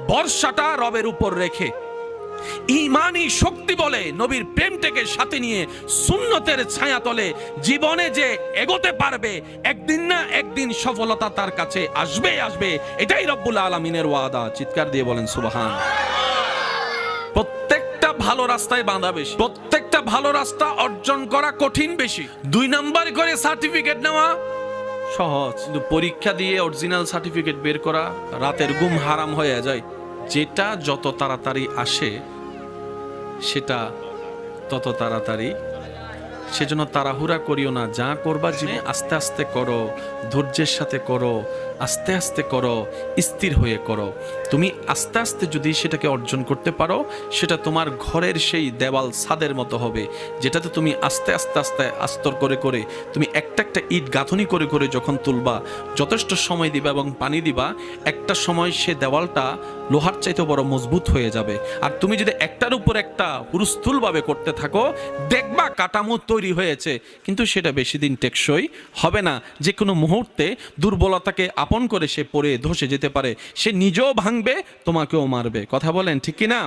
ভরসাটা রবের উপর রেখে ঈমানি শক্তি বলে নবীর প্রেমটাকে সাথে নিয়ে সুন্নতের ছায়াতলে জীবনে যে এগোতে পারবে, একদিন না একদিন সফলতা তার কাছে আসবে আসবে। এটাই রব্বুল আলামিনের ওয়াদা। চিৎকার দিয়ে বলেন সুবহান। প্রত্যেকটা ভালো রাস্তায় বাধা বেশি, প্রত্যেকটা ভালো রাস্তা অর্জন করা কঠিন বেশি। 2 নাম্বার করে সার্টিফিকেট নেওয়া সহজ, কিন্তু পরীক্ষা দিয়ে অরিজিনাল সার্টিফিকেট বের করা রাতের ঘুম হারাম হয়ে যায়। যেটা যত তাড়াতাড়ি আসে সেটা তত তাড়াতাড়ি, সেজন্য তাড়াহুড়া করিও না। যা করবা জীবনে আস্তে আস্তে করো, ধৈর্যের সাথে করো, আস্তে আস্তে করো, স্থির হয়ে করো। তুমি আস্তে আস্তে যদি সেটাকে অর্জন করতে পারো, সেটা তোমার ঘরের সেই দেওয়াল ছাদের মতো হবে, যেটাতে তুমি আস্তে আস্তে আস্তে আস্তর করে করে তুমি একটা একটা ইট গাঁথনি করে করে যখন তুলবা, যথেষ্ট সময় দিবা এবং পানি দিবা, একটা সময় সে দেওয়ালটা লোহার চাইতে বড় মজবুত হয়ে যাবে। আর তুমি যদি একটার উপর একটা হুরস্থুলভাবে করতে থাকো, দেখবা কাঠামো তৈরি হয়েছে, কিন্তু সেটা বেশি দিন টেকসই হবে না। যে কোনো মুহূর্তে দুর্বলতাকে আপন করে সে পড়ে ধসে যেতে পারে, সে নিজেও ভাঙবে, তোমাকেও মারবে। কথা বলেন ঠিক কিনা?